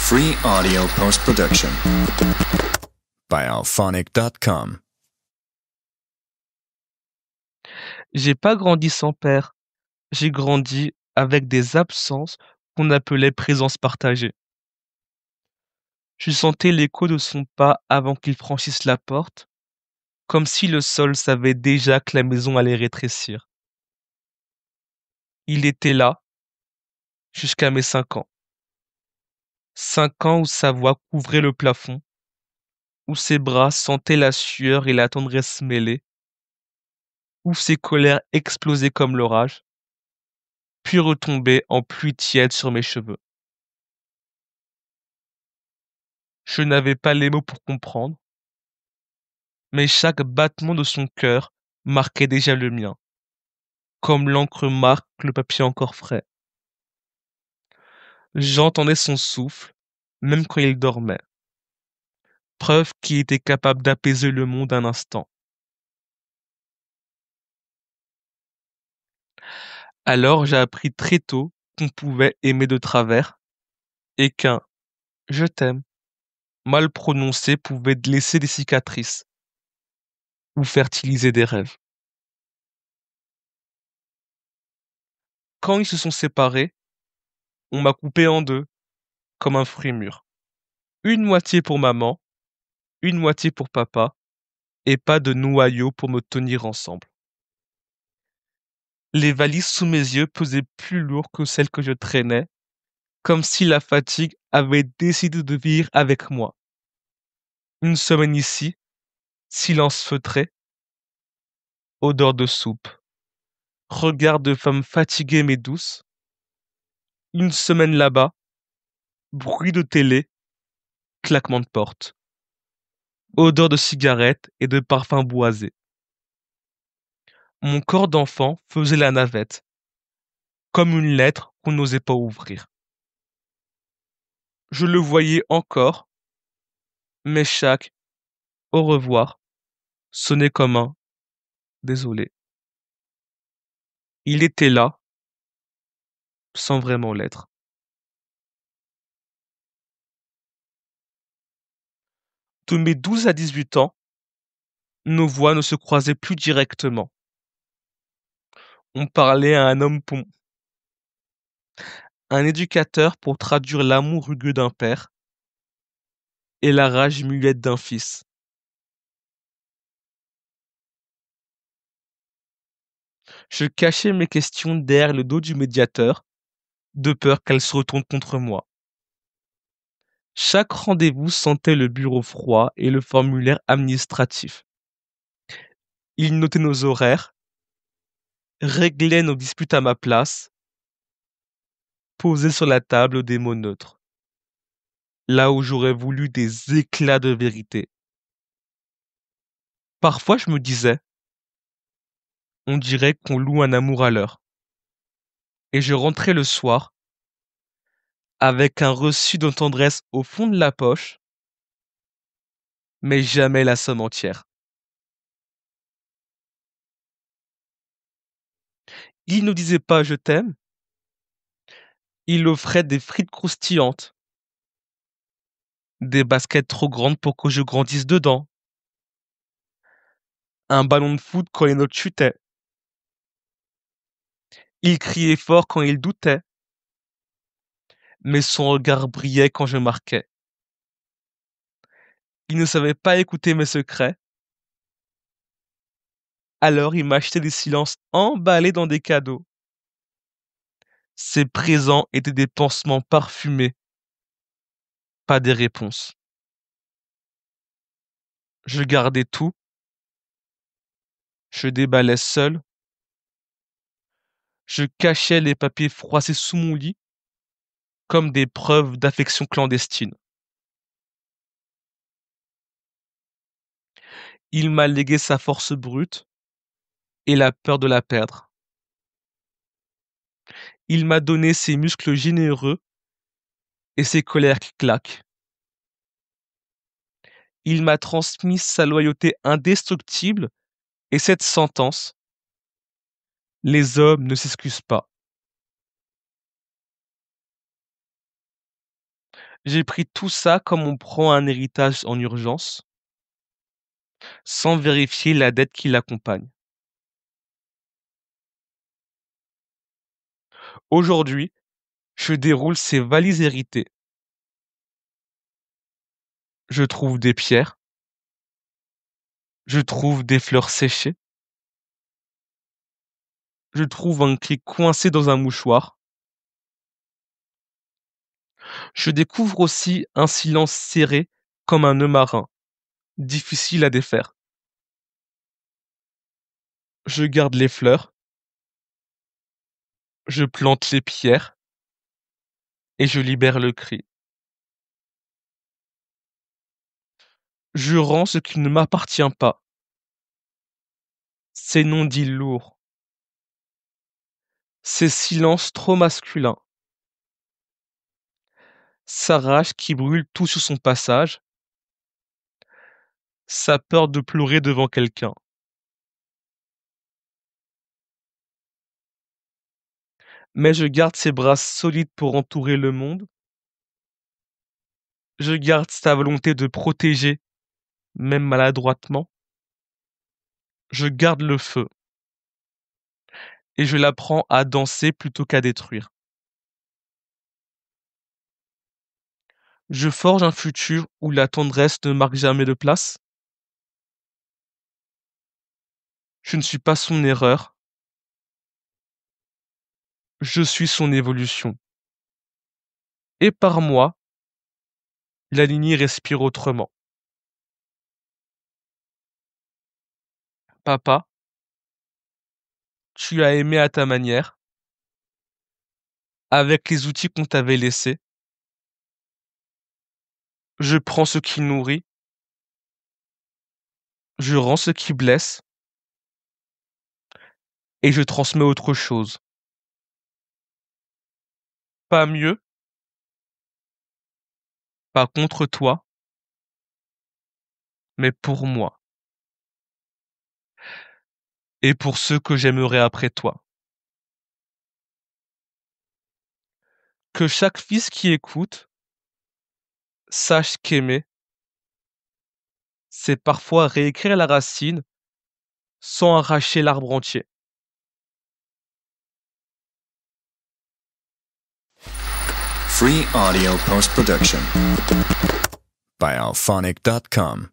Free audio post-production by alphonic.com. J'ai pas grandi sans père, j'ai grandi avec des absences qu'on appelait présences partagées. Je sentais l'écho de son pas avant qu'il franchisse la porte, comme si le sol savait déjà que la maison allait rétrécir. Il était là, jusqu'à mes 5 ans. 5 ans où sa voix couvrait le plafond, où ses bras sentaient la sueur et la tendresse mêlée, où ses colères explosaient comme l'orage, puis retombaient en pluie tiède sur mes cheveux. Je n'avais pas les mots pour comprendre, mais chaque battement de son cœur marquait déjà le mien, comme l'encre marque le papier encore frais. J'entendais son souffle, même quand il dormait, preuve qu'il était capable d'apaiser le monde un instant. Alors j'ai appris très tôt qu'on pouvait aimer de travers, et qu'un «je t'aime» mal prononcé pouvait laisser des cicatrices ou fertiliser des rêves. Quand ils se sont séparés, on m'a coupé en deux, comme un fruit mûr. Une moitié pour maman, une moitié pour papa, et pas de noyau pour me tenir ensemble. Les valises sous mes yeux pesaient plus lourd que celles que je traînais, comme si la fatigue avait décidé de vivre avec moi. Une semaine ici, silence feutré, odeur de soupe, regard de femme fatiguée mais douce. Une semaine là-bas, bruit de télé, claquement de porte, odeur de cigarette et de parfum boisé. Mon corps d'enfant faisait la navette, comme une lettre qu'on n'osait pas ouvrir. Je le voyais encore, mais chaque au revoir sonnait comme un désolé. Il était là, sans vraiment l'être. De mes 12 à 18 ans, nos voix ne se croisaient plus directement. On parlait à un homme pont, un éducateur pour traduire l'amour rugueux d'un père et la rage muette d'un fils. Je cachais mes questions derrière le dos du médiateur, de peur qu'elles se retournent contre moi. Chaque rendez-vous sentait le bureau froid et le formulaire administratif. Il notait nos horaires, réglait nos disputes à ma place, posait sur la table des mots neutres, là où j'aurais voulu des éclats de vérité. Parfois je me disais, on dirait qu'on loue un amour à l'heure. Et je rentrais le soir, avec un reçu de tendresse au fond de la poche, mais jamais la somme entière. Il ne disait pas je t'aime, il offrait des frites croustillantes, des baskets trop grandes pour que je grandisse dedans, un ballon de foot quand les notes chutaient. Il criait fort quand il doutait, mais son regard brillait quand je marquais. Il ne savait pas écouter mes secrets, alors il m'achetait des silences emballés dans des cadeaux. Ses présents étaient des pansements parfumés, pas des réponses. Je gardais tout, je déballais seul, je cachais les papiers froissés sous mon lit, comme des preuves d'affection clandestine. Il m'a légué sa force brute et la peur de la perdre. Il m'a donné ses muscles généreux et ses colères qui claquent. Il m'a transmis sa loyauté indestructible et cette sentence: les hommes ne s'excusent pas. J'ai pris tout ça comme on prend un héritage en urgence, sans vérifier la dette qui l'accompagne. Aujourd'hui, je déroule ces valises héritées. Je trouve des pierres, je trouve des fleurs séchées, je trouve un clé coincé dans un mouchoir. Je découvre aussi un silence serré comme un nœud marin, difficile à défaire. Je garde les fleurs, je plante les pierres et je libère le cri. Je rends ce qui ne m'appartient pas. Ces non-dits lourds, ces silences trop masculins, sa rage qui brûle tout sur son passage, sa peur de pleurer devant quelqu'un. Mais je garde ses bras solides pour entourer le monde. Je garde sa volonté de protéger, même maladroitement. Je garde le feu et je l'apprends à danser plutôt qu'à détruire. Je forge un futur où la tendresse ne marque jamais de place. Je ne suis pas son erreur, je suis son évolution. Et par moi, la lignée respire autrement. Papa, tu as aimé à ta manière, avec les outils qu'on t'avait laissés. Je prends ce qui nourrit, je rends ce qui blesse, et je transmets autre chose. Pas mieux, pas contre toi, mais pour moi, et pour ceux que j'aimerai après toi. Que chaque fils qui écoute sache qu'aimer, c'est parfois réécrire la racine sans arracher l'arbre entier. Free audio post production by alphonic.com.